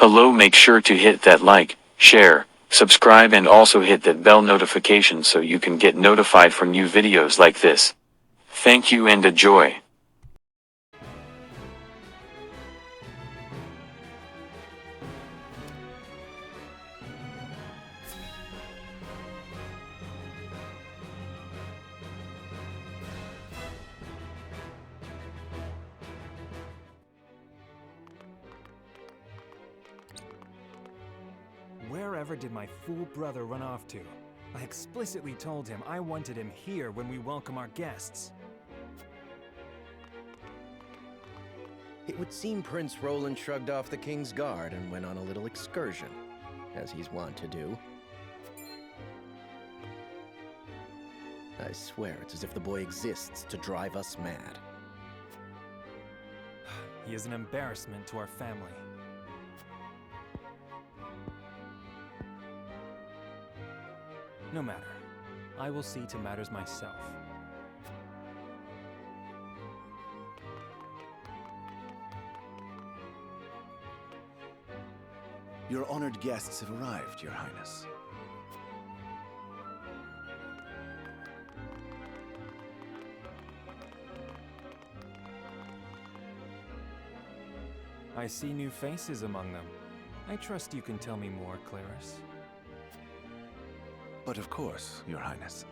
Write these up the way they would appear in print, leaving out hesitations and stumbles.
Hello, make sure to hit that like, share, subscribe and also hit that bell notification so you can get notified for new videos like this. Thank you and enjoy. Wherever did my fool brother run off to? I explicitly told him I wanted him here when we welcome our guests. It would seem Prince Roland shrugged off the King's Guard and went on a little excursion, as he's wont to do. I swear it's as if the boy exists to drive us mad. He is an embarrassment to our family. No matter. I will see to matters myself. Your honored guests have arrived, Your Highness. I see new faces among them. I trust you can tell me more, Clarice. But of course, Your Highness.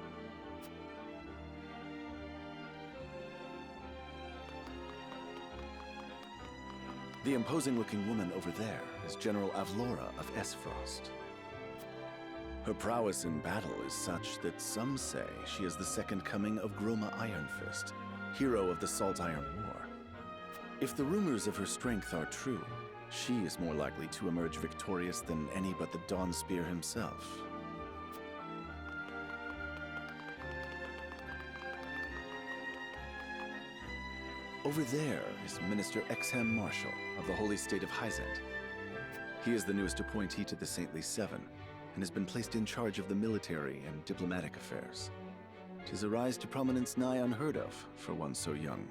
The imposing-looking woman over there is General Avlora of Esfrost. Her prowess in battle is such that some say she is the second coming of Groma Ironfist, hero of the Salt Iron War. If the rumors of her strength are true, she is more likely to emerge victorious than any but the Dawnspear himself. Over there is Minister Exham Marshall of the Holy State of Hyzant. He is the newest appointee to the Saintly Seven, and has been placed in charge of the military and diplomatic affairs. 'Tis a rise to prominence nigh unheard of for one so young.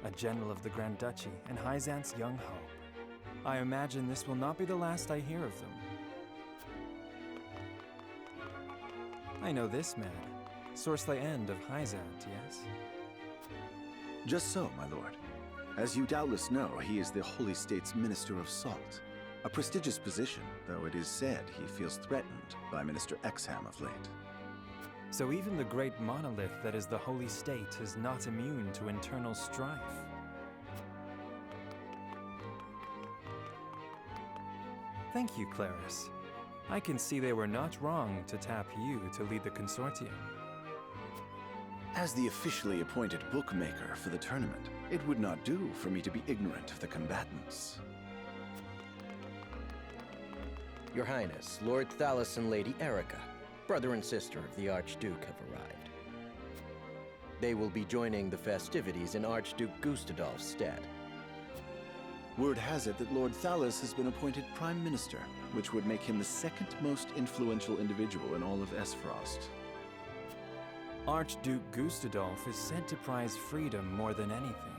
A general of the Grand Duchy and Hyzant's young hope. I imagine this will not be the last I hear of them. I know this man, Sorsley End of Hyzant, yes? Just so, my lord. As you doubtless know, he is the Holy State's Minister of Salt. A prestigious position, though it is said he feels threatened by Minister Exham of late. So even the great monolith that is the Holy State is not immune to internal strife. Thank you, Clarice. I can see they were not wrong to tap you to lead the consortium. As the officially appointed bookmaker for the tournament, it would not do for me to be ignorant of the combatants. Your Highness, Lord Thalos and Lady Erica, brother and sister of the Archduke, have arrived. They will be joining the festivities in Archduke Gustadolf's stead. Word has it that Lord Thalos has been appointed Prime Minister, which would make him the second most influential individual in all of Esfrost. Archduke Gustadolf is said to prize freedom more than anything.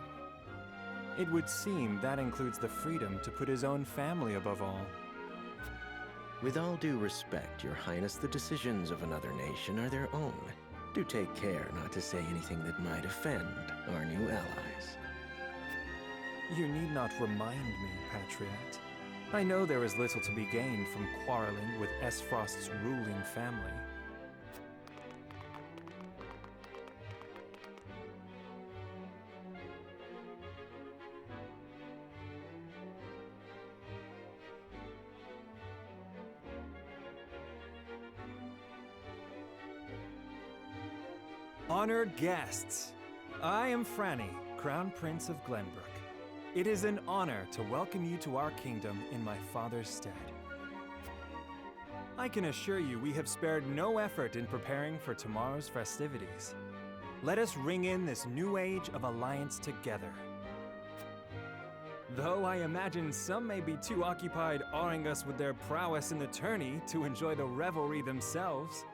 It would seem that includes the freedom to put his own family above all. With all due respect, Your Highness, the decisions of another nation are their own. Do take care not to say anything that might offend our new allies. You need not remind me, Patriot. I know there is little to be gained from quarreling with Esfrost's ruling family. Honored guests, I am Franny, Crown Prince of Glenbrook. It is an honor to welcome you to our kingdom in my father's stead. I can assure you we have spared no effort in preparing for tomorrow's festivities. Let us ring in this new age of alliance together. Though I imagine some may be too occupied awing us with their prowess in the tourney to enjoy the revelry themselves.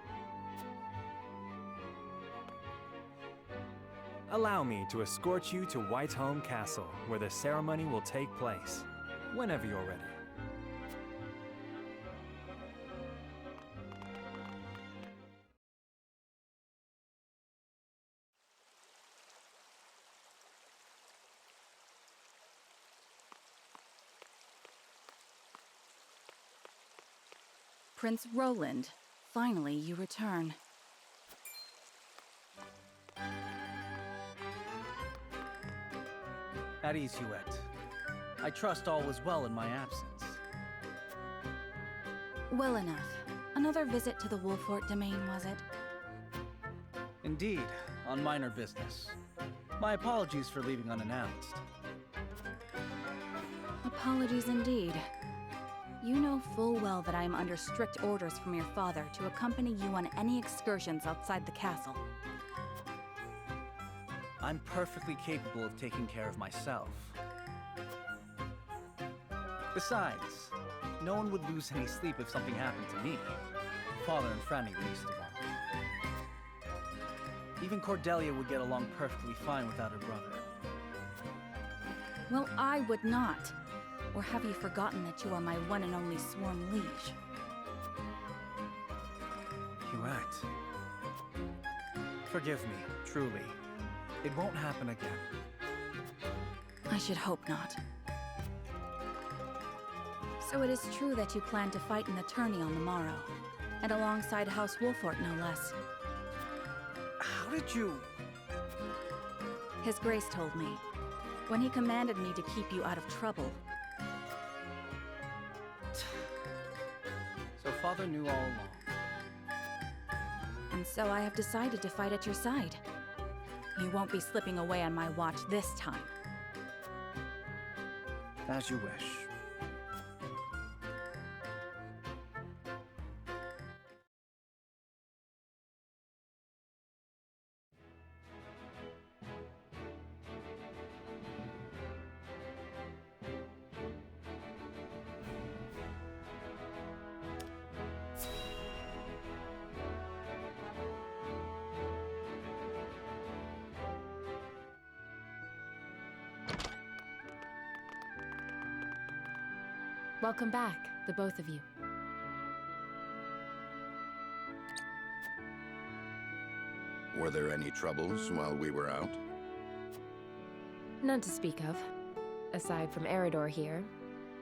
Allow me to escort you to Whiteholm Castle, where the ceremony will take place. Whenever you're ready. Prince Roland, finally you return. At ease, Huette. I trust all was well in my absence. Well enough. Another visit to the Wolfort domain, was it? Indeed, on minor business. My apologies for leaving unannounced. Apologies indeed. You know full well that I am under strict orders from your father to accompany you on any excursions outside the castle. I'm perfectly capable of taking care of myself. Besides, no one would lose any sleep if something happened to me. Father and Franny least of all. Even Cordelia would get along perfectly fine without her brother. Well, I would not. Or have you forgotten that you are my one and only sworn liege? Huette. Forgive me, truly. It won't happen again. I should hope not. So it is true that you plan to fight in the tourney on the morrow, and alongside House Wolfort, no less. How did you... His Grace told me, when he commanded me to keep you out of trouble. So Father knew all along. And so I have decided to fight at your side. You won't be slipping away on my watch this time. As you wish. Welcome back, the both of you. Were there any troubles while we were out? None to speak of, aside from Eridor here.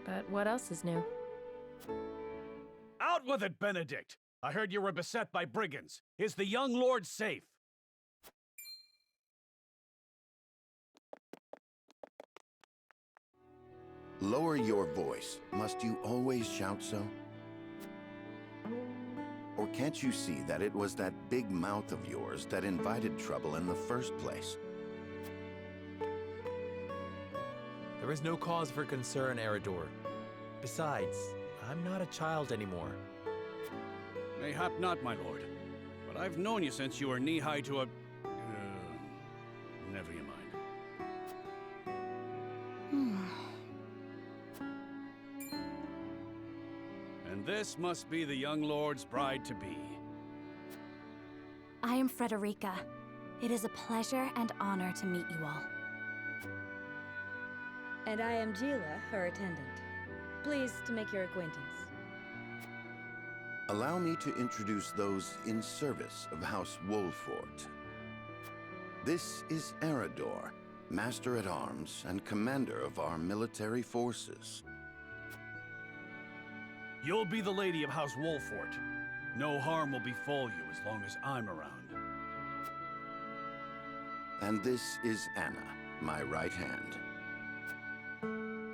But what else is new? Out with it, Benedict! I heard you were beset by brigands. Is the young lord safe? Lower your voice. Must you always shout so? Or can't you see that it was that big mouth of yours that invited trouble in the first place? There is no cause for concern, Eridor. Besides, I'm not a child anymore. Mayhap not, my lord. But I've known you since you were knee-high to a... never you mind. And this must be the young lord's bride-to-be. I am Frederica. It is a pleasure and honor to meet you all. And I am Gila, her attendant. Pleased to make your acquaintance. Allow me to introduce those in service of House Wolfort. This is Eridor, Master-at-Arms and Commander of our military forces. You'll be the lady of House Wolfort. No harm will befall you as long as I'm around. And this is Anna, my right hand.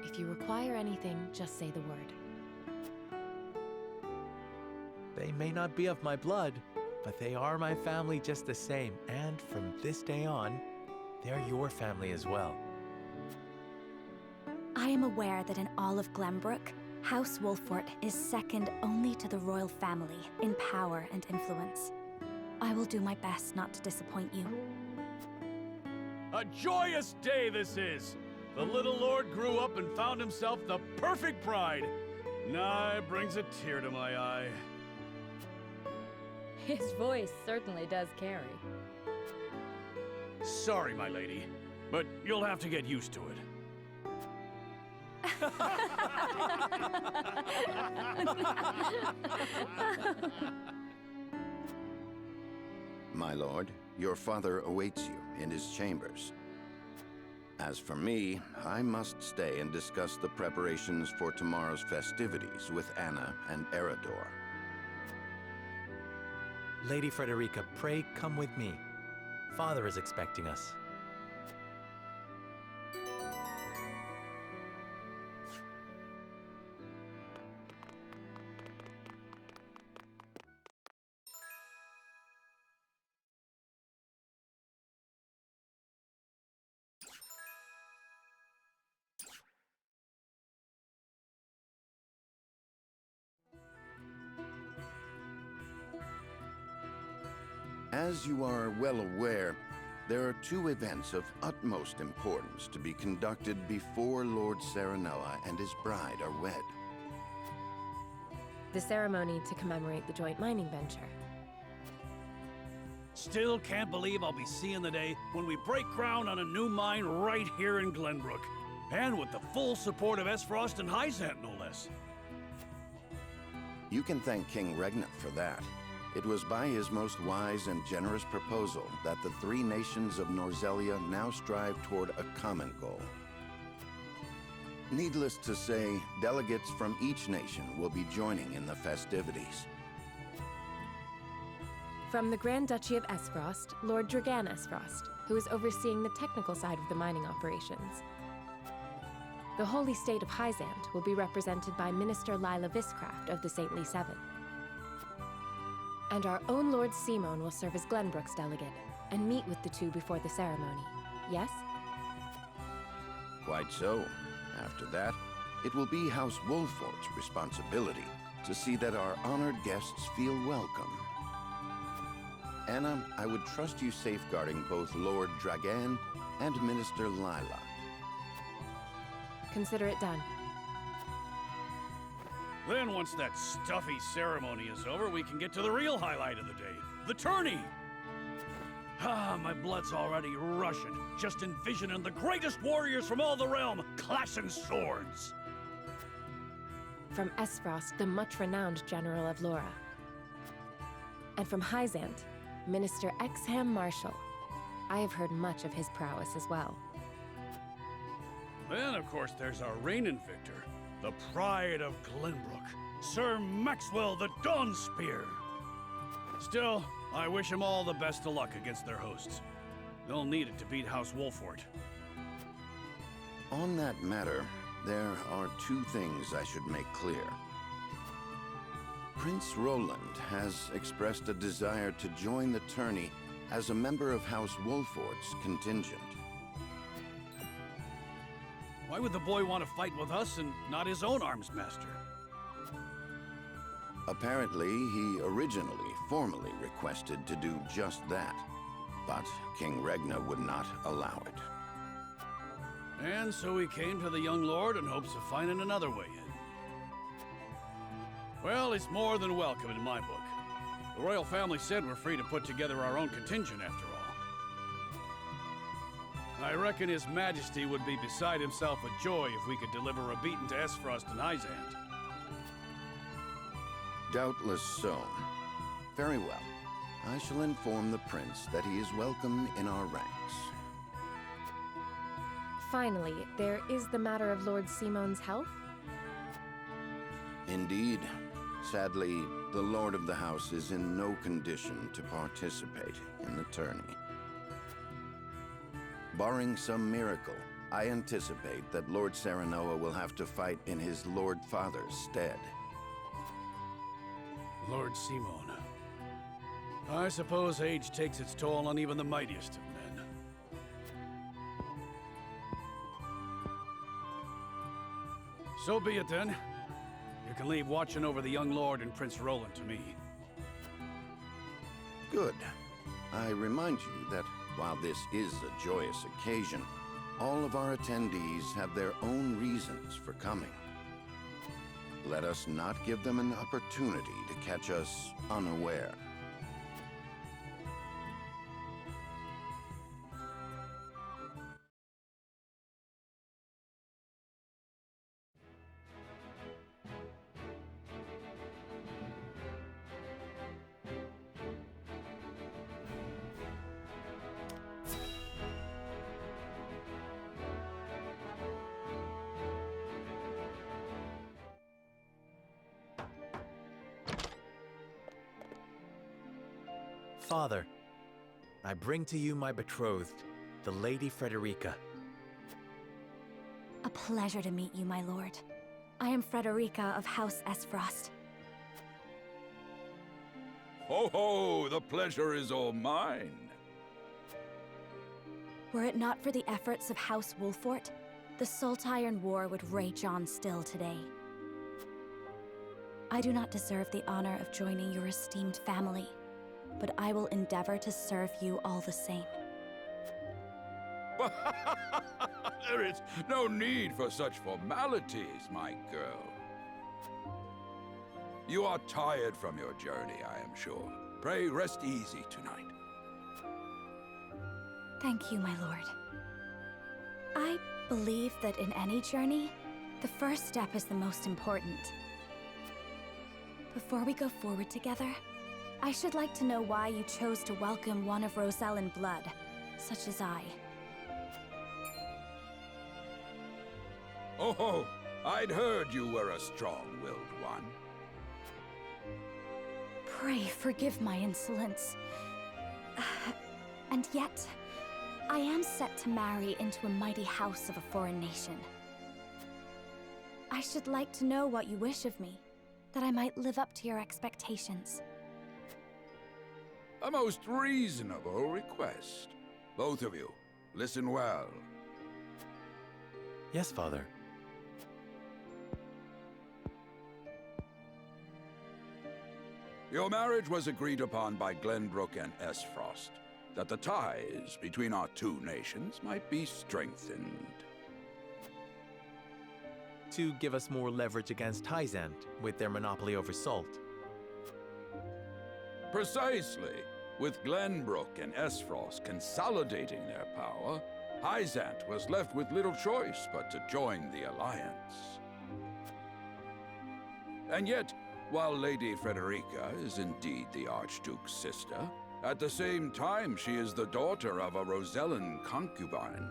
If you require anything, just say the word. They may not be of my blood, but they are my family just the same, and from this day on, they're your family as well. I am aware that in all of Glenbrook, House Wolfort is second only to the royal family in power and influence. I will do my best not to disappoint you. A joyous day this is! The little lord grew up and found himself the perfect bride. Nigh brings a tear to my eye. His voice certainly does carry. Sorry, my lady, but you'll have to get used to it. My lord, your father awaits you in his chambers. As for me, I must stay and discuss the preparations for tomorrow's festivities with Anna and Erador. Lady Frederica, pray come with me. Father is expecting us. As you are well aware, there are two events of utmost importance to be conducted before Lord Serenoa and his bride are wed. The ceremony to commemorate the joint mining venture. Still can't believe I'll be seeing the day when we break ground on a new mine right here in Glenbrook. And with the full support of Esfrost and Hyzant, no less. You can thank King Regna for that. It was by his most wise and generous proposal that the three nations of Norzelia now strive toward a common goal. Needless to say, delegates from each nation will be joining in the festivities. From the Grand Duchy of Esfrost, Lord Dragan Esfrost, who is overseeing the technical side of the mining operations. The Holy State of Hyzant will be represented by Minister Lila Viscraft of the Saintly Seven. And our own Lord Simon will serve as Glenbrook's delegate and meet with the two before the ceremony. Yes? Quite so. After that, it will be House Wolfort's responsibility to see that our honored guests feel welcome. Anna, I would trust you safeguarding both Lord Dragan and Minister Lila. Consider it done. Then once that stuffy ceremony is over, we can get to the real highlight of the day, the tourney! Ah, my blood's already rushing, just envisioning the greatest warriors from all the realm clashing swords! From Esfrost, the much-renowned General of Laura. And from Hyzant, Minister Exham Marshall. I have heard much of his prowess as well. Then, of course, there's our reigning victor, the pride of Glenbrook, Sir Maxwell the Dawnspear. Still, I wish him all the best of luck against their hosts. They'll need it to beat House Wolfort. On that matter, there are two things I should make clear. Prince Roland has expressed a desire to join the tourney as a member of House Wolfort's contingent. Why would the boy want to fight with us and not his own arms master? Apparently, he originally formally requested to do just that, but King Regna would not allow it. And so he came to the young lord in hopes of finding another way in. Well, it's more than welcome in my book. The royal family said we're free to put together our own contingent after all. I reckon His Majesty would be beside himself with joy if we could deliver a beating to Esfrost and Hyzant. Doubtless so. Very well. I shall inform the prince that he is welcome in our ranks. Finally, there is the matter of Lord Simon's health. Indeed. Sadly, the Lord of the House is in no condition to participate in the tourney. Barring some miracle, I anticipate that Lord Serenoa will have to fight in his Lord Father's stead. Lord Simon. I suppose age takes its toll on even the mightiest of men. So be it then. You can leave watching over the young lord and Prince Roland to me. Good. I remind you that while this is a joyous occasion, all of our attendees have their own reasons for coming. Let us not give them an opportunity to catch us unaware. Father, I bring to you my betrothed, the Lady Frederica. A pleasure to meet you, my lord. I am Frederica of House Esfrost. Ho ho! The pleasure is all mine. Were it not for the efforts of House Wolfort, the Saltiron War would rage on still today. I do not deserve the honor of joining your esteemed family, but I will endeavor to serve you all the same. There is no need for such formalities, my girl. You are tired from your journey, I am sure. Pray rest easy tonight. Thank you, my lord. I believe that in any journey, the first step is the most important. Before we go forward together, I should like to know why you chose to welcome one of Rosellan blood, such as I. Oh, I'd heard you were a strong-willed one. Pray forgive my insolence. And yet, I am set to marry into a mighty house of a foreign nation. I should like to know what you wish of me, that I might live up to your expectations. A most reasonable request. Both of you, listen well. Yes, Father. Your marriage was agreed upon by Glenbrook and Esfrost, that the ties between our two nations might be strengthened. To give us more leverage against Hyzant with their monopoly over salt. Precisely. With Glenbrook and Esfrost consolidating their power, Hyzant was left with little choice but to join the alliance. And yet, while Lady Frederica is indeed the Archduke's sister, at the same time she is the daughter of a Rosellan concubine.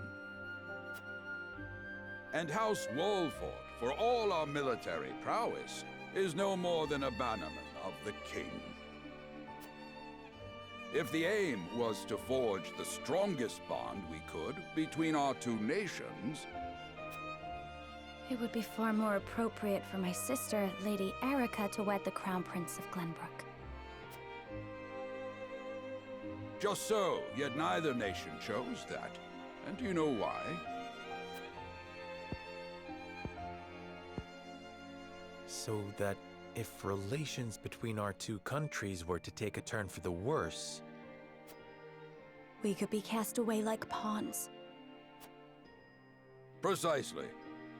And House Wolfort, for all our military prowess, is no more than a bannerman of the king. If the aim was to forge the strongest bond we could between our two nations, It would be far more appropriate for my sister, Lady Erica, to wed the Crown Prince of Glenbrook. just so, yet neither nation chose that. And do you know why? So that if relations between our two countries were to take a turn for the worse... We could be cast away like pawns. Precisely.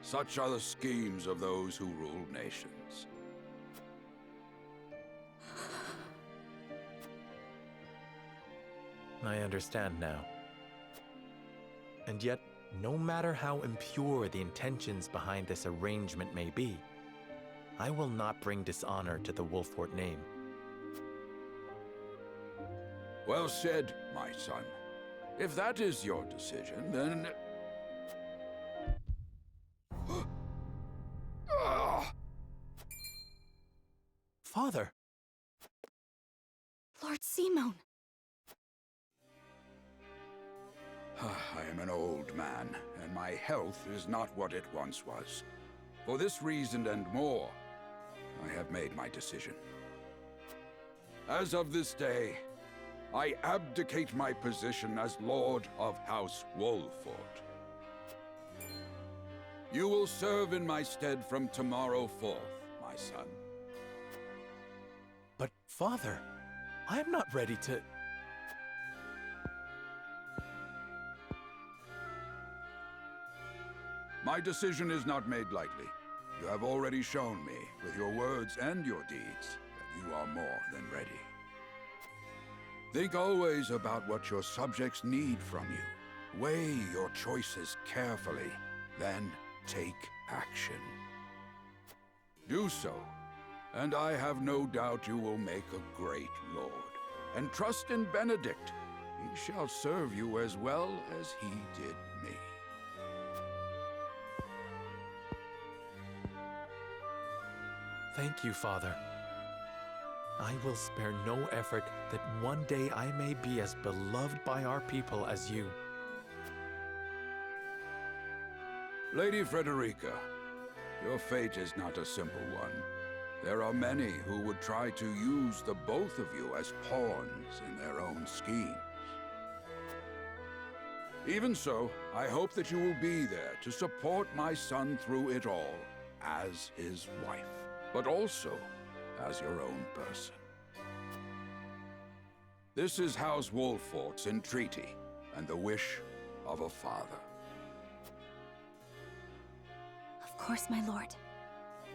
Such are the schemes of those who rule nations. I understand now. And yet, no matter how impure the intentions behind this arrangement may be, I will not bring dishonor to the Wolfort name. Well said, my son. If that is your decision, then... Father! Lord Simone! I am an old man, and my health is not what it once was. For this reason and more, I have made my decision. As of this day, I abdicate my position as Lord of House Wolfort. You will serve in my stead from tomorrow forth, my son. But, Father, I am not ready to... My decision is not made lightly. You have already shown me, with your words and your deeds, that you are more than ready. Think always about what your subjects need from you. Weigh your choices carefully, then take action. Do so, and I have no doubt you will make a great lord. And trust in Benedict. He shall serve you as well as he did me. Thank you, Father. I will spare no effort that one day I may be as beloved by our people as you. Lady Frederica, your fate is not a simple one. There are many who would try to use the both of you as pawns in their own schemes. Even so, I hope that you will be there to support my son through it all, as his wife, but also as your own person. This is House Wolfort's entreaty, and the wish of a father. Of course, my lord.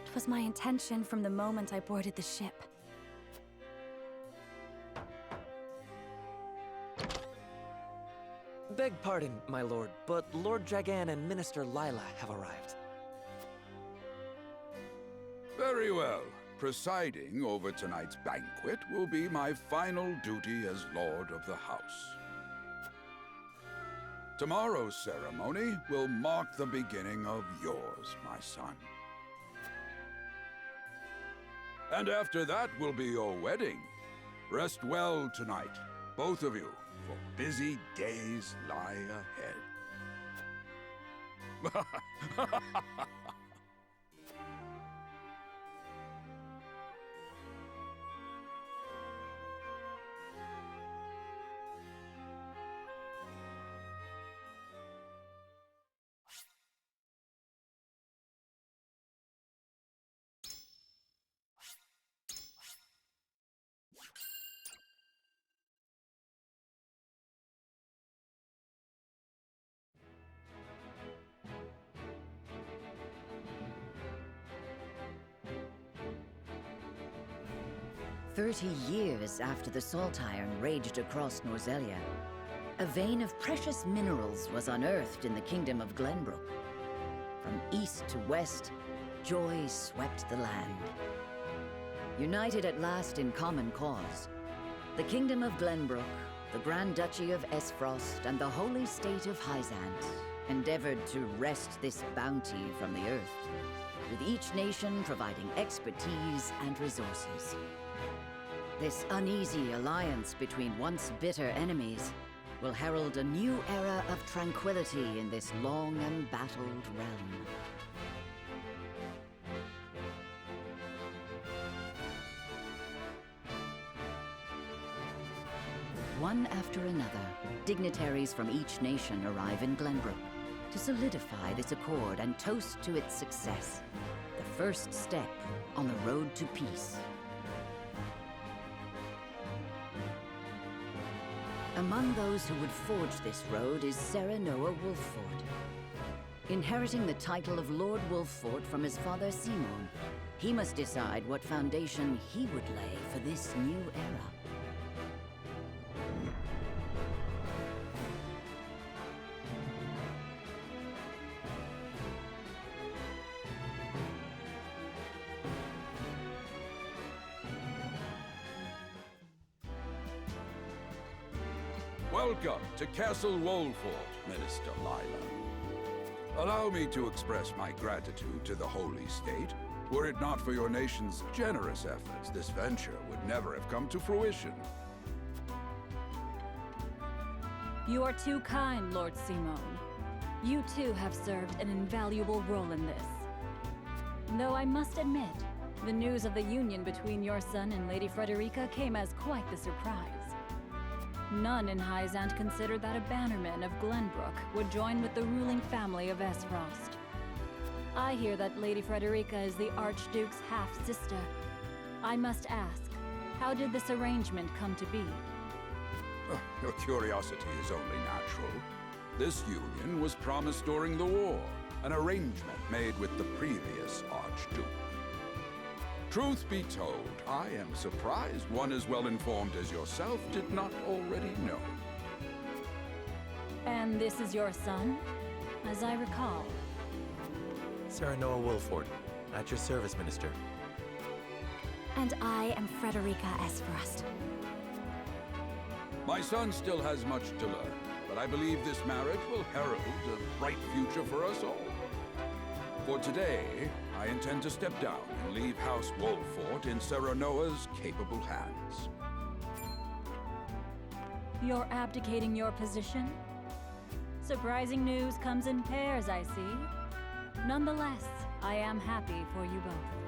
It was my intention from the moment I boarded the ship. Beg pardon, my lord, but Lord Dragan and Minister Lila have arrived. Very well. Presiding over tonight's banquet will be my final duty as Lord of the House. Tomorrow's ceremony will mark the beginning of yours, my son. And after that will be your wedding. Rest well tonight, both of you, for busy days lie ahead. Years after the Salt Iron raged across Norzelia, a vein of precious minerals was unearthed in the kingdom of Glenbrook. From east to west, joy swept the land. United at last in common cause, the kingdom of Glenbrook, the Grand Duchy of Esfrost, and the holy state of Hyzant endeavored to wrest this bounty from the earth, with each nation providing expertise and resources. This uneasy alliance between once bitter enemies will herald a new era of tranquility in this long embattled realm. One after another, dignitaries from each nation arrive in Glenbrook to solidify this accord and toast to its success, the first step on the road to peace. Among those who would forge this road is Serenoa Wolffort. Inheriting the title of Lord Wolffort from his father Simon, he must decide what foundation he would lay for this new era. Welcome to Castle Wolffort, Minister Lila. Allow me to express my gratitude to the Holy State. Were it not for your nation's generous efforts, this venture would never have come to fruition. You are too kind, Lord Simon. You too have served an invaluable role in this. Though I must admit, the news of the union between your son and Lady Frederica came as quite the surprise. None in Hyzant considered that a bannerman of Glenbrook would join with the ruling family of Esfrost. I hear that Lady Frederica is the Archduke's half-sister. I must ask, how did this arrangement come to be? Your curiosity is only natural. This union was promised during the war, an arrangement made with the previous Archduke. Truth be told, I am surprised one as well informed as yourself did not already know. And this is your son, as I recall. Serenoa Wolffort, at your service, Minister. And I am Frederica Esfrost. My son still has much to learn, but I believe this marriage will herald a bright future for us all. For today, I intend to step down and leave House Wolfort in Serenoa's capable hands. You're abdicating your position? Surprising news comes in pairs, I see. Nonetheless, I am happy for you both.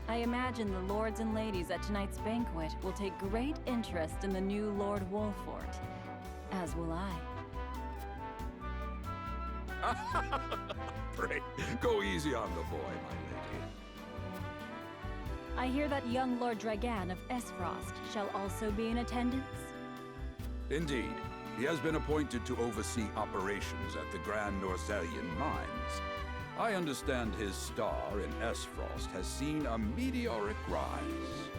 I imagine the lords and ladies at tonight's banquet will take great interest in the new Lord Wolfort, as will I. Pray, go easy on the boy, my lady. I hear that young Lord Dragan of Esfrost shall also be in attendance? Indeed. He has been appointed to oversee operations at the Grand Norzelian mines. I understand his star in Esfrost has seen a meteoric rise.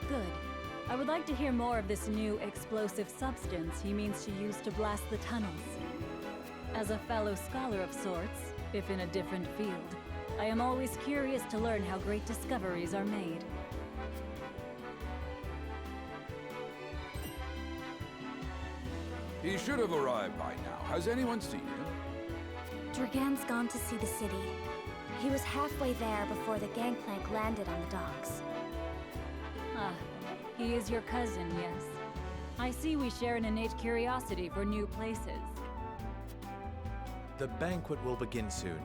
Good. I would like to hear more of this new explosive substance he means to use to blast the tunnels. As a fellow scholar of sorts, if in a different field, I am always curious to learn how great discoveries are made. He should have arrived by now. Has anyone seen him? Dragan's gone to see the city. He was halfway there before the gangplank landed on the docks. Ah, he is your cousin, yes. I see we share an innate curiosity for new places. The banquet will begin soon.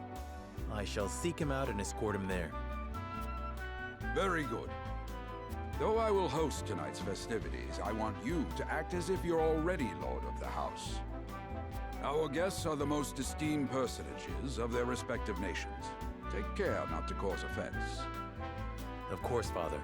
I shall seek him out and escort him there. Very good. Though I will host tonight's festivities, I want you to act as if you're already Lord of the House. Our guests are the most esteemed personages of their respective nations. Take care not to cause offense. Of course, Father.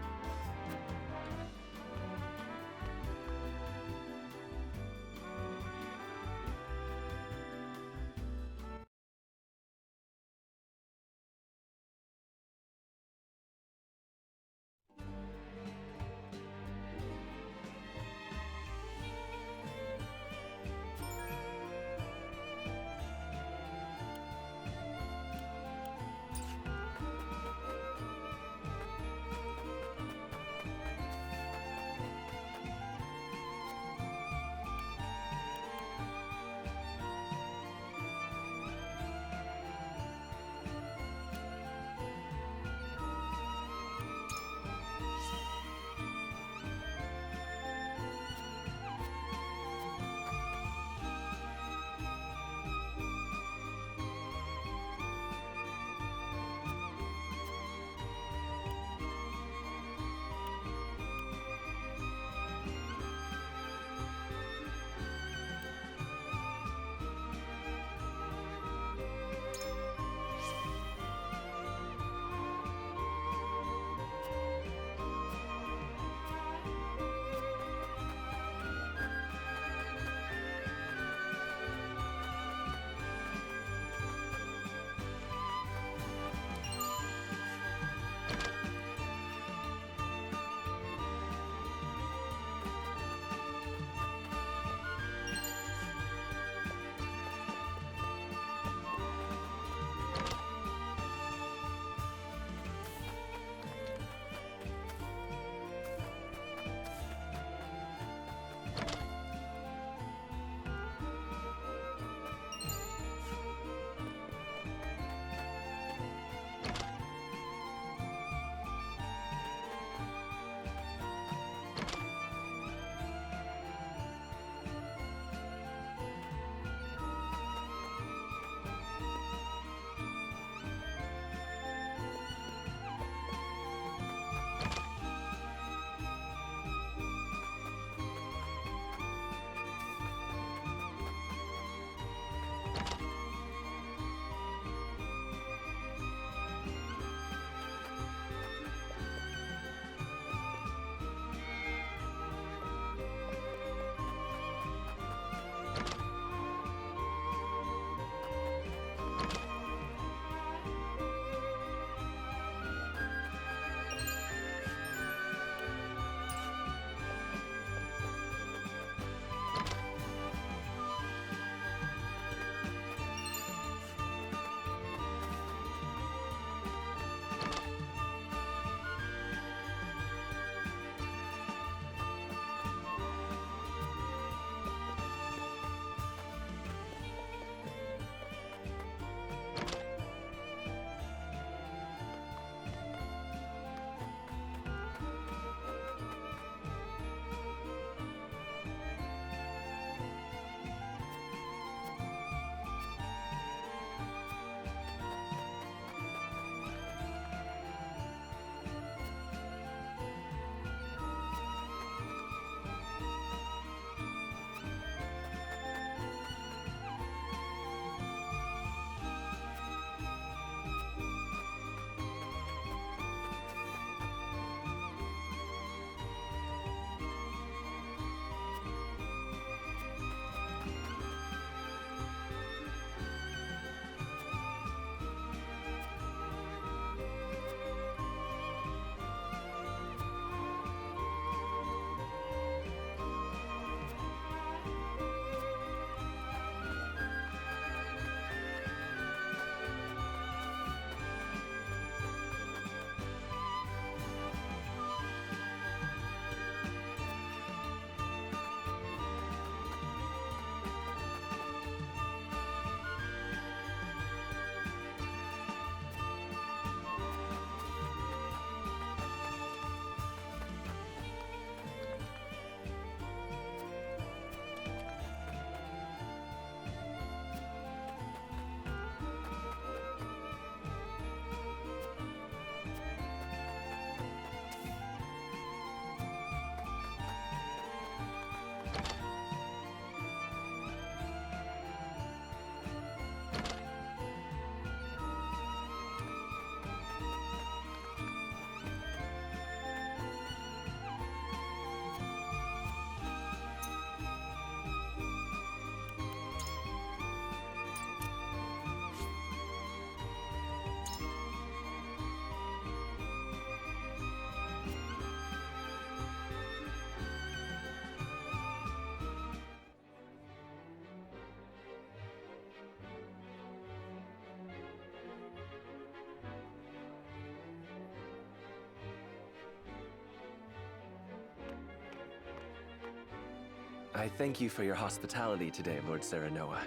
I thank you for your hospitality today, Lord Serenoa.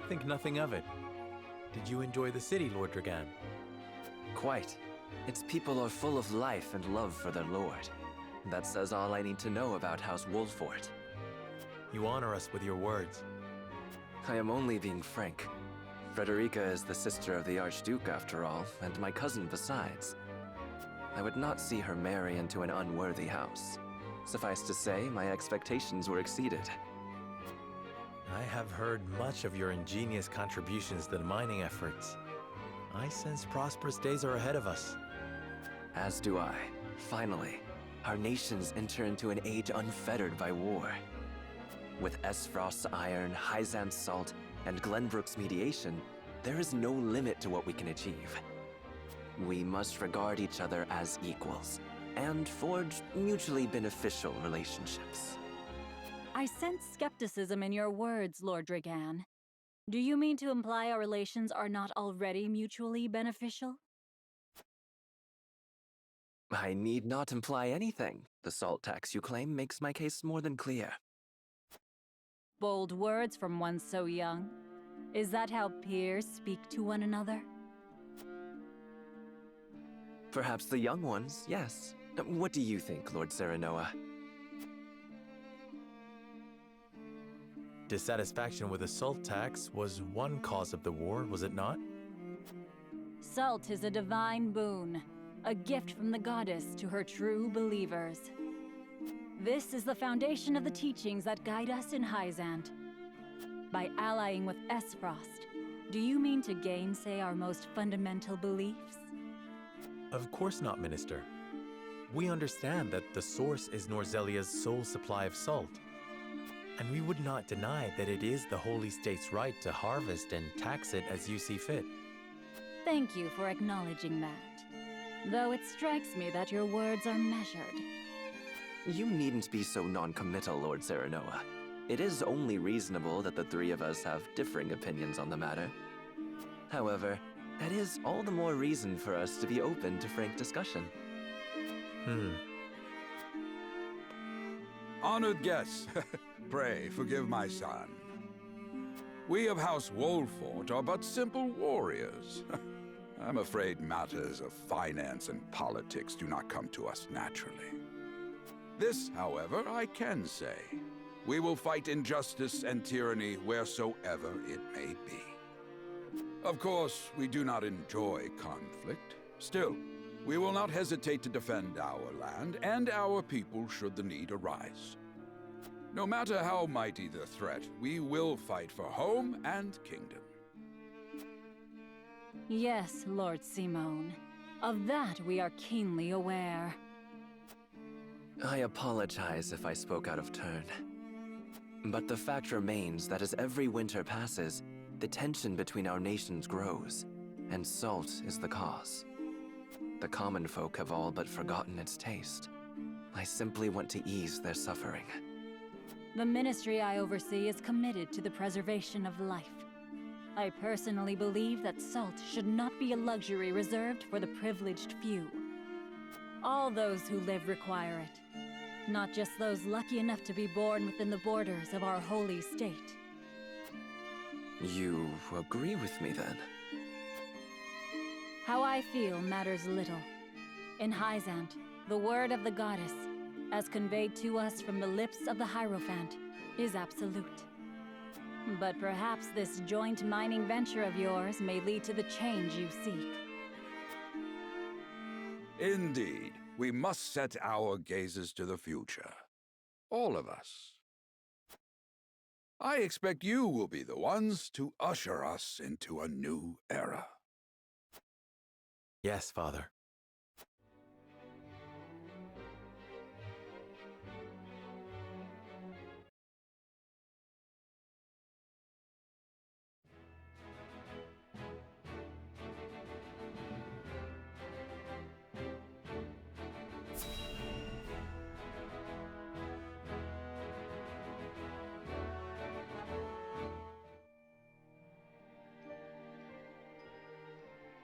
Think nothing of it. Did you enjoy the city, Lord Dragan? Quite. Its people are full of life and love for their lord. That says all I need to know about House Wolfort. You honor us with your words. I am only being frank. Frederica is the sister of the Archduke, after all, and my cousin besides. I would not see her marry into an unworthy house. Suffice to say, my expectations were exceeded. I have heard much of your ingenious contributions to the mining efforts. I sense prosperous days are ahead of us. As do I. Finally, our nations enter into an age unfettered by war. With Esfrost's iron, Hyzant's salt, and Glenbrook's mediation, there is no limit to what we can achieve. We must regard each other as equals, and forge mutually beneficial relationships. I sense skepticism in your words, Lord Dragan. Do you mean to imply our relations are not already mutually beneficial? I need not imply anything. The salt tax you claim makes my case more than clear. Bold words from one so young. Is that how peers speak to one another? Perhaps the young ones, yes. What do you think, Lord Serenoa? Dissatisfaction with the salt tax was one cause of the war, was it not? Salt is a divine boon, a gift from the goddess to her true believers. This is the foundation of the teachings that guide us in Hyzant. By allying with Esfrost, do you mean to gainsay our most fundamental beliefs? Of course not, Minister. We understand that the source is Norzelia's sole supply of salt. And we would not deny that it is the Holy State's right to harvest and tax it as you see fit. Thank you for acknowledging that. Though it strikes me that your words are measured. You needn't be so non-committal, Lord Serenoa. It is only reasonable that the three of us have differing opinions on the matter. However, that is all the more reason for us to be open to frank discussion. Honored guests, pray forgive my son. We of House Wolfort are but simple warriors. I'm afraid matters of finance and politics do not come to us naturally. This, however, I can say. We will fight injustice and tyranny wheresoever it may be. Of course, we do not enjoy conflict. Still, we will not hesitate to defend our land and our people should the need arise. No matter how mighty the threat, we will fight for home and kingdom. Yes, Lord Simone. Of that we are keenly aware. I apologize if I spoke out of turn. But the fact remains that as every winter passes, the tension between our nations grows, and salt is the cause. The common folk have all but forgotten its taste. I simply want to ease their suffering. The ministry I oversee is committed to the preservation of life. I personally believe that salt should not be a luxury reserved for the privileged few. All those who live require it, not just those lucky enough to be born within the borders of our holy state. You agree with me, then? How I feel matters little. In Hyzant, the word of the goddess, as conveyed to us from the lips of the Hierophant, is absolute. But perhaps this joint mining venture of yours may lead to the change you seek. Indeed, we must set our gazes to the future. All of us. I expect you will be the ones to usher us into a new era. Yes, Father.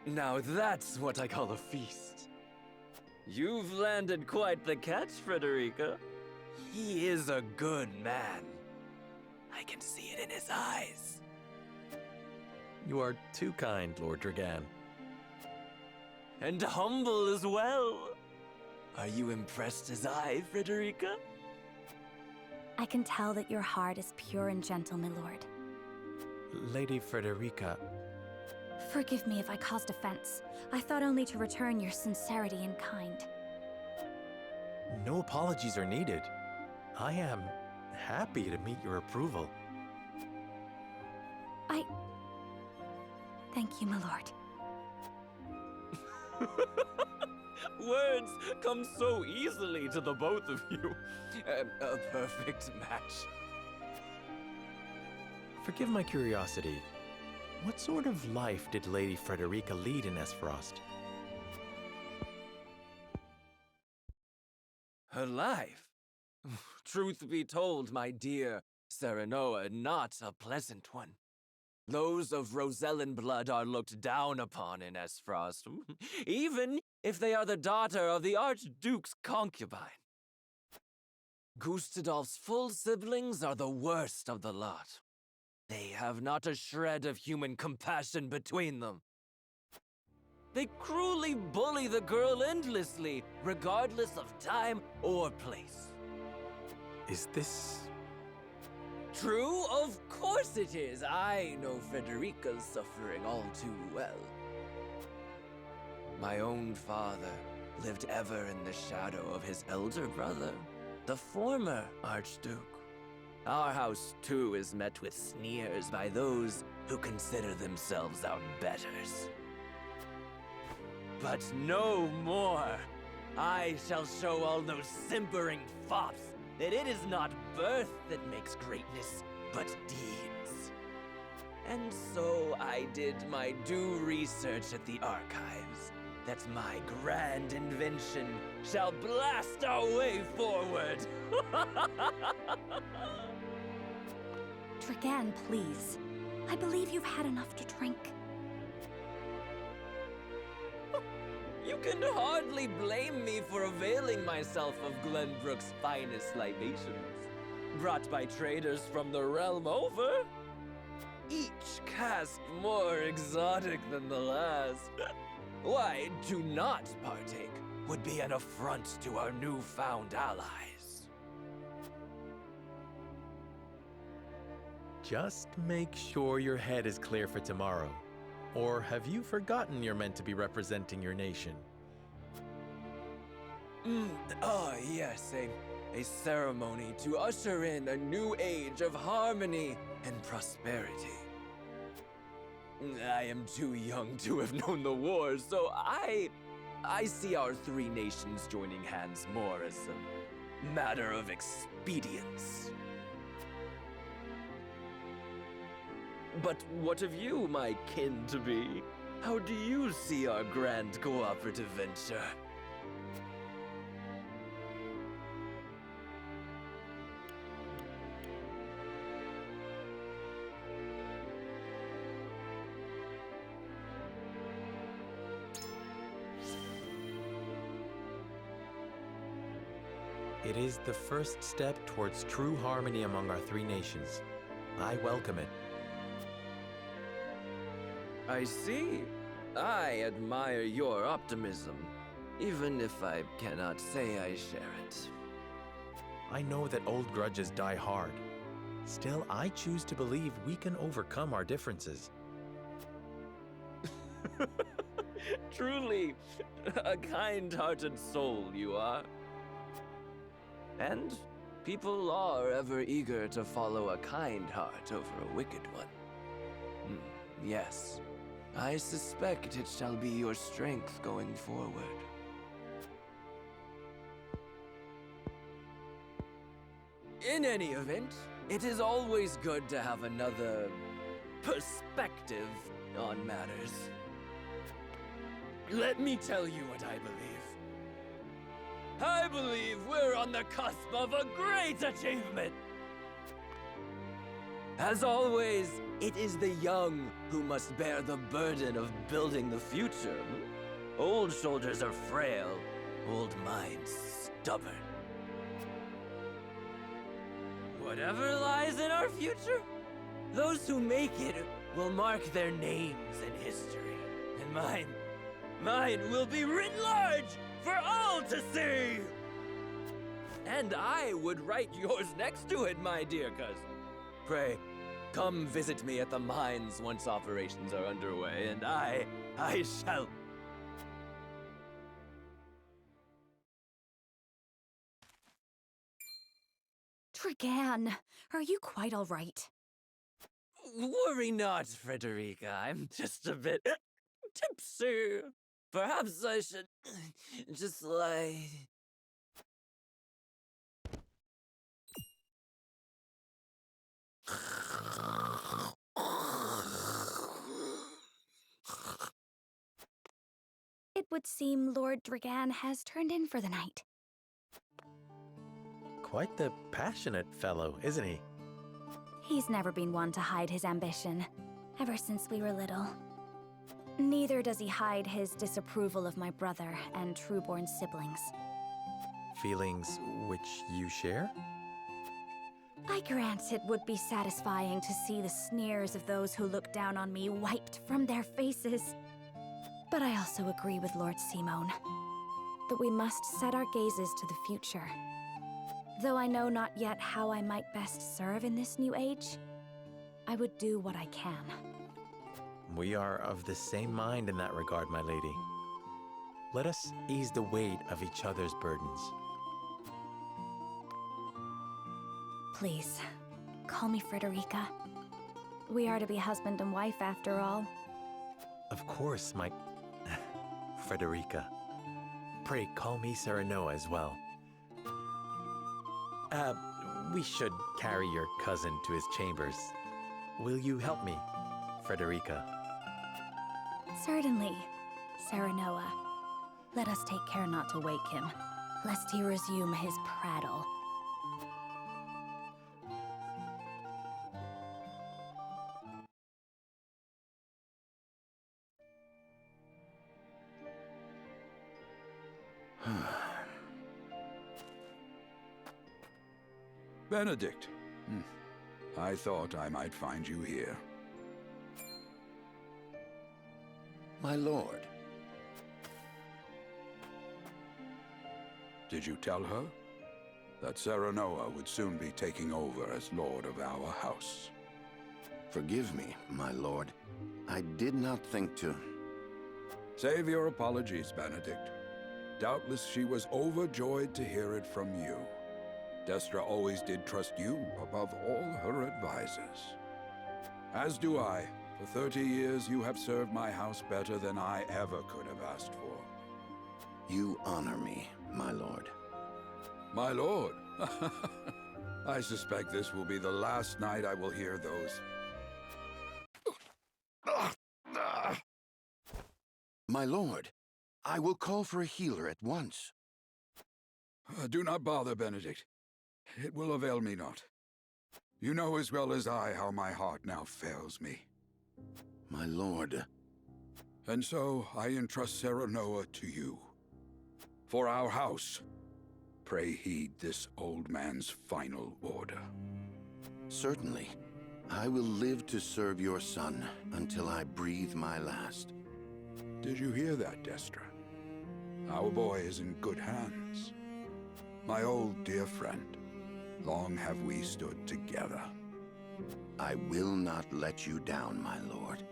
Now that's what I call a feast. You've landed quite the catch, Frederica. He is a good man. I can see it in his eyes. You are too kind, Lord Dragan. And humble as well. Are you impressed as I, Frederica? I can tell that your heart is pure and gentle, my lord. Lady Frederica... Forgive me if I caused offense. I thought only to return your sincerity and kind. No apologies are needed. I am happy to meet your approval. Thank you, my lord. Words come so easily to the both of you. A perfect match. Forgive my curiosity. What sort of life did Lady Frederica lead in Esfrost? Her life? Truth be told, my dear Serenoa, not a pleasant one. Those of Rosellan blood are looked down upon in Esfrost, even if they are the daughter of the Archduke's concubine. Gustadolf's full siblings are the worst of the lot. They have not a shred of human compassion between them. They cruelly bully the girl endlessly, regardless of time or place. Is this... True? Of course it is. I know Frederica's suffering all too well. My own father lived ever in the shadow of his elder brother, the former Archduke. Our house, too, is met with sneers by those who consider themselves our betters. But no more! I shall show all those simpering fops that it is not birth that makes greatness, but deeds. And so I did my due research at the archives, that my grand invention shall blast our way forward! Dragan, please. I believe you've had enough to drink. You can hardly blame me for availing myself of Glenbrook's finest libations, brought by traders from the realm over. Each cask more exotic than the last. Why, to not partake would be an affront to our newfound allies. Just make sure your head is clear for tomorrow. Or have you forgotten you're meant to be representing your nation? Yes, a ceremony to usher in a new age of harmony and prosperity. I am too young to have known the wars, so I see our three nations joining hands more as a matter of expedience. But what of you, my kin-to-be? How do you see our grand cooperative venture? It is the first step towards true harmony among our three nations. I welcome it. I see. I admire your optimism, even if I cannot say I share it. I know that old grudges die hard. Still, I choose to believe we can overcome our differences. Truly, a kind-hearted soul you are. And people are ever eager to follow a kind heart over a wicked one. Yes, I suspect it shall be your strength going forward. In any event, it is always good to have another perspective on matters. Let me tell you what I believe. I believe we're on the cusp of a great achievement! As always, it is the young who must bear the burden of building the future. Old shoulders are frail, old minds stubborn. Whatever lies in our future, those who make it will mark their names in history. And mine will be written large for all to see! And I would write yours next to it, my dear cousin. Pray, come visit me at the mines once operations are underway, and I shall... Dragan, are you quite all right? Worry not, Frederica. I'm just a bit tipsy. Perhaps I should just lie. It would seem Lord Dragan has turned in for the night. Quite the passionate fellow, isn't he? He's never been one to hide his ambition, ever since we were little. Neither does he hide his disapproval of my brother and trueborn siblings. Feelings which you share? I grant it would be satisfying to see the sneers of those who look down on me wiped from their faces. But I also agree with Lord Simone that we must set our gazes to the future. Though I know not yet how I might best serve in this new age, I would do what I can. We are of the same mind in that regard, my lady. Let us ease the weight of each other's burdens. Please, call me Frederica. We are to be husband and wife after all. Of course, my... Frederica. Pray call me Serenoa as well. We should carry your cousin to his chambers. Will you help me, Frederica? Certainly, Serenoa. Let us take care not to wake him, lest he resume his prattle. Benedict. I thought I might find you here. My lord. Did you tell her that Serenoa would soon be taking over as lord of our house? Forgive me, my lord. I did not think to... Save your apologies, Benedict. Doubtless she was overjoyed to hear it from you. Destra always did trust you above all her advisors. As do I. For 30 years you have served my house better than I ever could have asked for. You honor me, my lord. My lord? I suspect this will be the last night I will hear those. My lord, I will call for a healer at once. Do not bother, Benedict. It will avail me not. You know as well as I how my heart now fails me. My lord. And so I entrust Serenoa to you. For our house, pray heed this old man's final order. Certainly. I will live to serve your son until I breathe my last. Did you hear that, Destra? Our boy is in good hands. My old dear friend, long have we stood together. I will not let you down, my lord.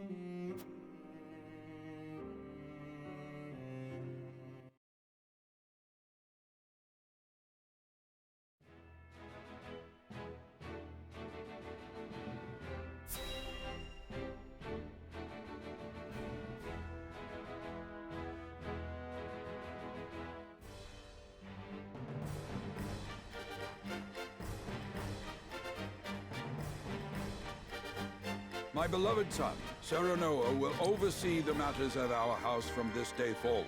My beloved son, Serenoa, will oversee the matters of our house from this day forward.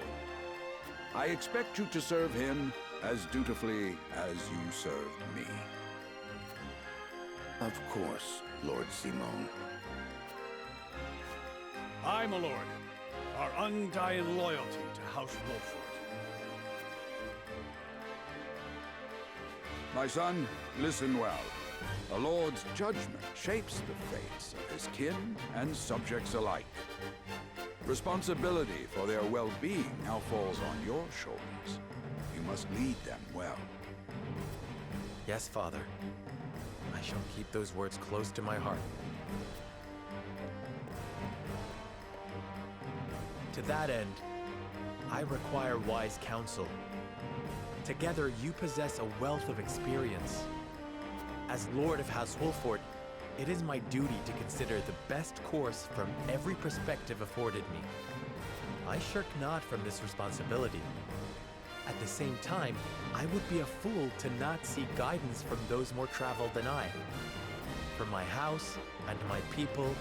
I expect you to serve him as dutifully as you served me. Of course, Lord Simone. Aye, my lord. Our undying loyalty to House Wolford. My son, listen well. A lord's judgment shapes the fates of his kin and subjects alike. Responsibility for their well-being now falls on your shoulders. You must lead them well. Yes, Father. I shall keep those words close to my heart. To that end, I require wise counsel. Together, you possess a wealth of experience. As Lord of House Wolffort, it is my duty to consider the best course from every perspective afforded me. I shirk not from this responsibility. At the same time, I would be a fool to not seek guidance from those more traveled than I. For my house and my people,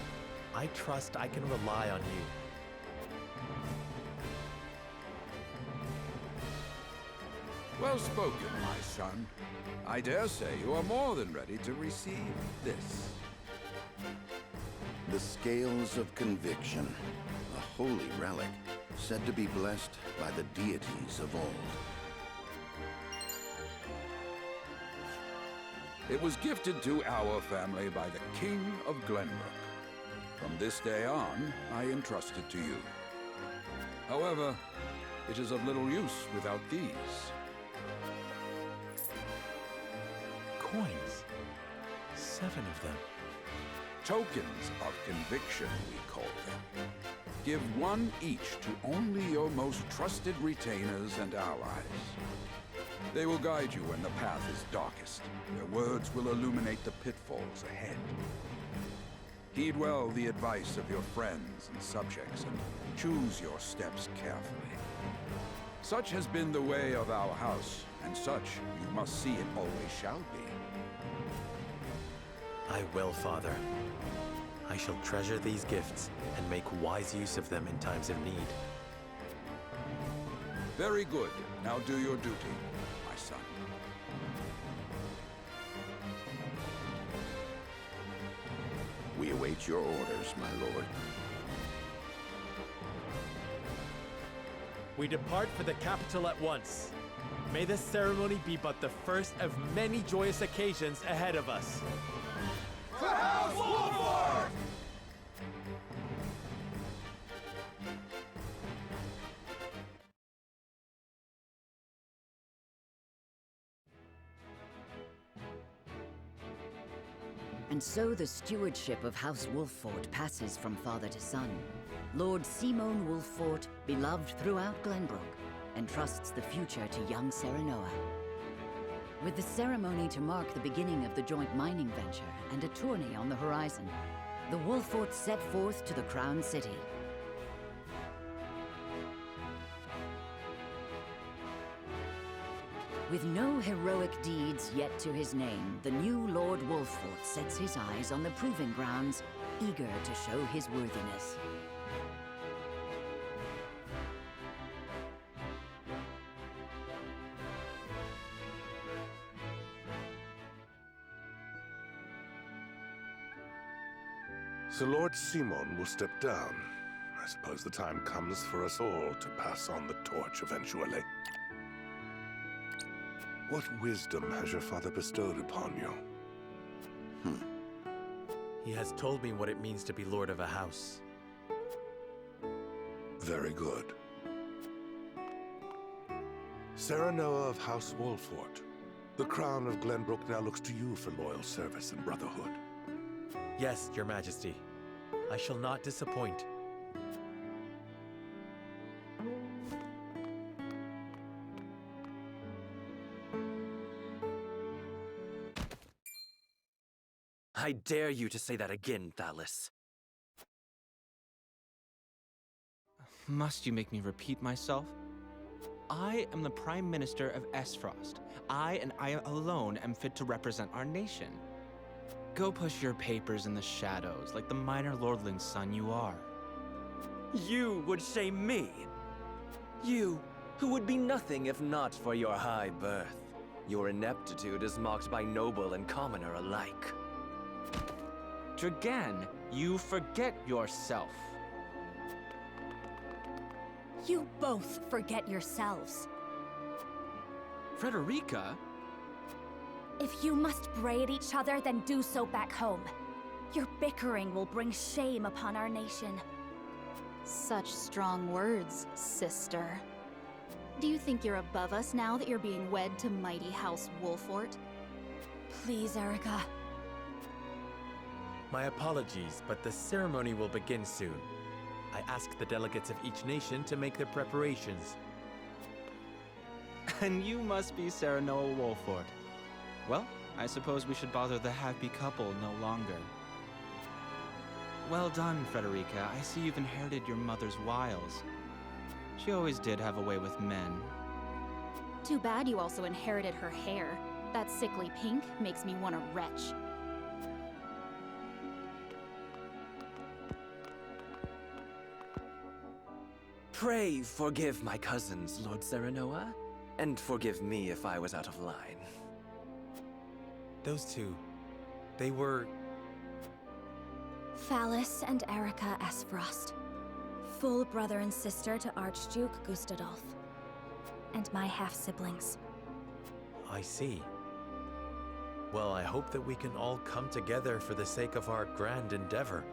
I trust I can rely on you. Well spoken, my son. I dare say you are more than ready to receive this. The Scales of Conviction, a holy relic, said to be blessed by the deities of old. It was gifted to our family by the King of Glenbrook. From this day on, I entrust it to you. However, it is of little use without these. Coins. 7 of them. Tokens of conviction, we call them. Give one each to only your most trusted retainers and allies. They will guide you when the path is darkest. Their words will illuminate the pitfalls ahead. Heed well the advice of your friends and subjects, and choose your steps carefully. Such has been the way of our house, and such you must see it always shall be. I will, Father. I shall treasure these gifts and make wise use of them in times of need. Very good. Now do your duty, my son. We await your orders, my lord. We depart for the capital at once. May this ceremony be but the first of many joyous occasions ahead of us. For House Wolffort! And so the stewardship of House Wolffort passes from father to son. Lord Simon Wolffort, beloved throughout Glenbrook, entrusts the future to young Serenoa. With the ceremony to mark the beginning of the joint mining venture and a tourney on the horizon, the Wolffort set forth to the Crown City. With no heroic deeds yet to his name, the new Lord Wolffort sets his eyes on the proving grounds, eager to show his worthiness. So Lord Simon will step down. I suppose the time comes for us all to pass on the torch eventually. What wisdom has your father bestowed upon you? He has told me what it means to be lord of a house. Very good. Serenoa of House Wolffort, the crown of Glenbrook now looks to you for loyal service and brotherhood. Yes, Your Majesty. I shall not disappoint. I dare you to say that again, Thalis. Must you make me repeat myself? I am the Prime Minister of Esfrost. I and I alone am fit to represent our nation. Go push your papers in the shadows like the minor lordling's son you are. You would shame me? You, who would be nothing if not for your high birth. Your ineptitude is mocked by noble and commoner alike. Dragan, you forget yourself. You both forget yourselves. Frederica? If you must bray at each other, then do so back home. Your bickering will bring shame upon our nation. Such strong words, sister. Do you think you're above us now that you're being wed to mighty House Wolfort? Please, Erica. My apologies, but the ceremony will begin soon. I ask the delegates of each nation to make their preparations. And you must be Sarah Noah Wolfort. Well, I suppose we should bother the happy couple no longer. Well done, Frederica. I see you've inherited your mother's wiles. She always did have a way with men. Too bad you also inherited her hair. That sickly pink makes me want to retch. Pray forgive my cousins, Lord Serenoa, and forgive me if I was out of line. Those two, they were... Phallus and Erica Esfrost. Full brother and sister to Archduke Gustadolf. And my half-siblings. I see. Well, I hope that we can all come together for the sake of our grand endeavor.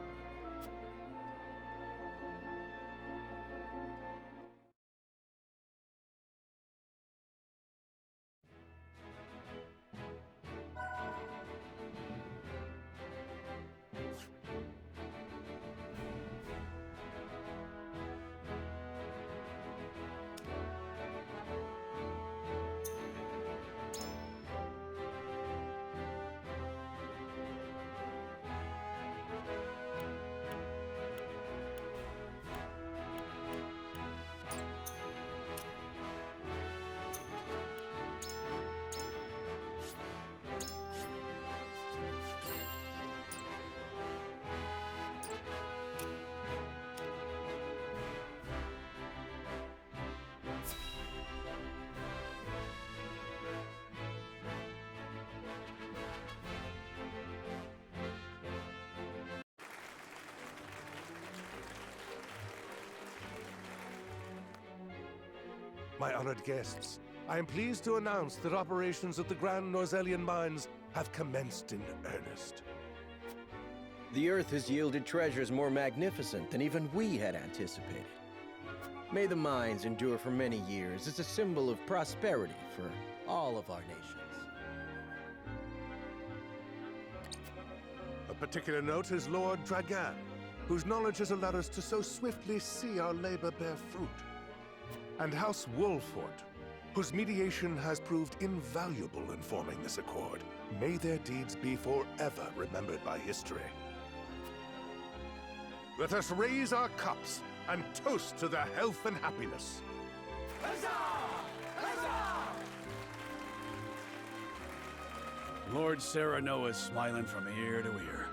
My honored guests, I am pleased to announce that operations at the Grand Norzelian Mines have commenced in earnest. The Earth has yielded treasures more magnificent than even we had anticipated. May the mines endure for many years as a symbol of prosperity for all of our nations. A particular note is Lord Dragan, whose knowledge has allowed us to so swiftly see our labor bear fruit. And House Wolfort, whose mediation has proved invaluable in forming this accord. May their deeds be forever remembered by history. Let us raise our cups and toast to their health and happiness. Huzzah! Huzzah! Lord Serenoa is smiling from ear to ear.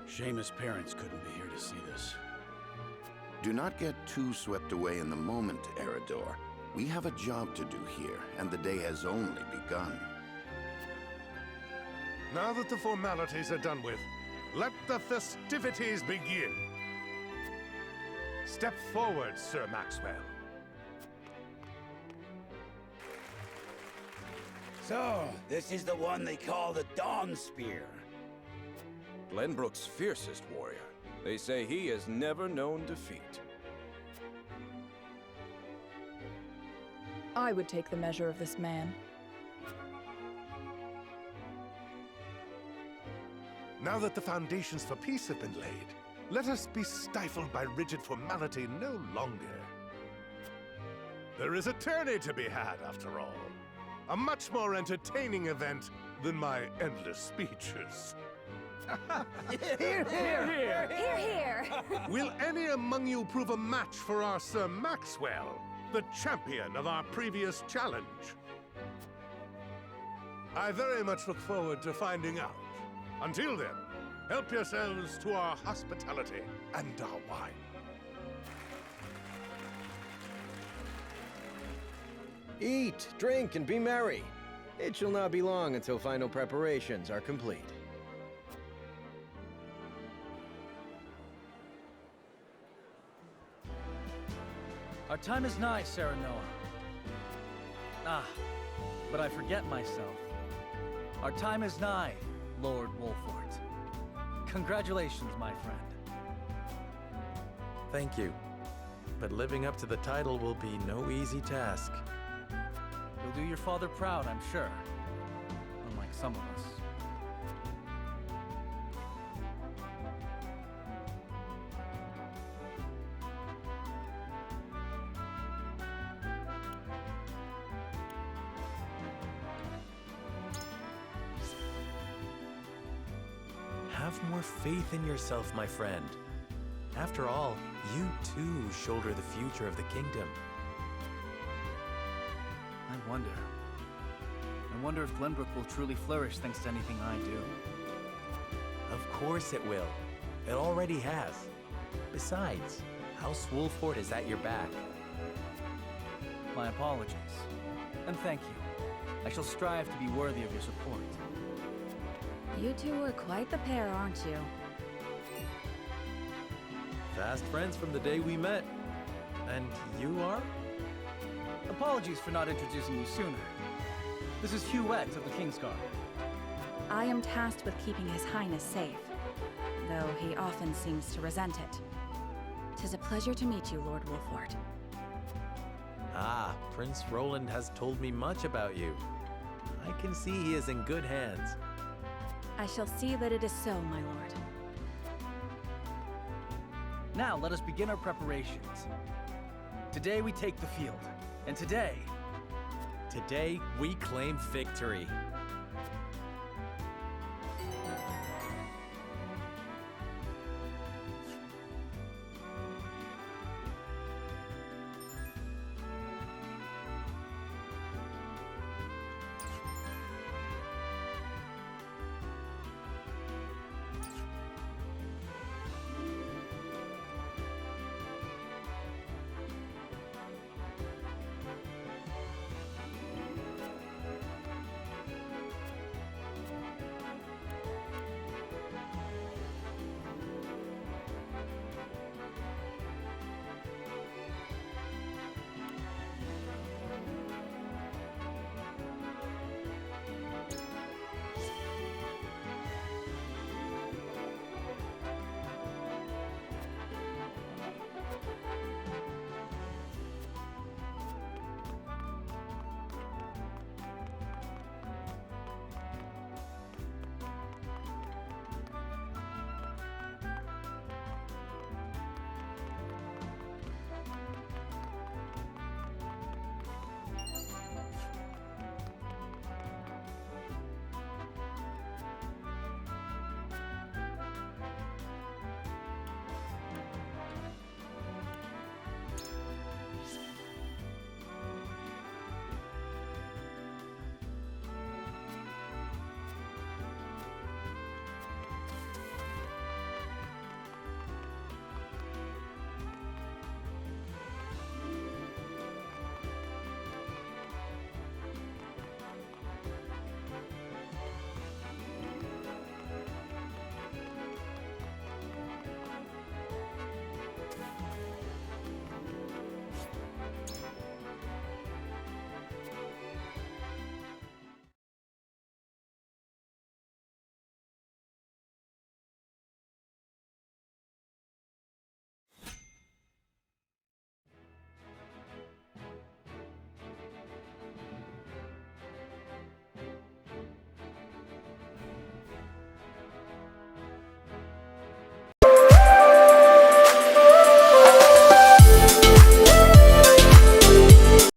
Shame his parents couldn't be here to see this. Do not get too swept away in the moment, Eridor. We have a job to do here, and the day has only begun. Now that the formalities are done with, let the festivities begin. Step forward, Sir Maxwell. So, this is the one they call the Dawn Spear. Glenbrook's fiercest warrior. They say he has never known defeat. I would take the measure of this man. Now that the foundations for peace have been laid, let us be stifled by rigid formality no longer. There is a tourney to be had, after all. A much more entertaining event than my endless speeches. Hear, hear! Hear, hear! Will any among you prove a match for our Sir Maxwell, the champion of our previous challenge? I very much look forward to finding out. Until then, help yourselves to our hospitality and our wine. Eat, drink, and be merry. It shall not be long until final preparations are complete. Our time is nigh, Serenoa. Ah, but I forget myself. Our time is nigh, Lord Wolfort. Congratulations, my friend. Thank you. But living up to the title will be no easy task. You'll do your father proud, I'm sure. Unlike some of us. Have more faith in yourself, my friend. After all, you too shoulder the future of the kingdom. I wonder if Glenbrook will truly flourish thanks to anything I do. Of course it will. It already has. Besides, House Wolfort is at your back. My apologies. And thank you. I shall strive to be worthy of your support. You two are quite the pair, aren't you? Fast friends from the day we met. And you are? Apologies for not introducing you sooner. This is Huette of the Kingsguard. I am tasked with keeping His Highness safe, though he often seems to resent it. 'Tis a pleasure to meet you, Lord Wolfort. Ah, Prince Roland has told me much about you. I can see he is in good hands. I shall see that it is so, my lord. Now let us begin our preparations. Today we take the field, and today we claim victory.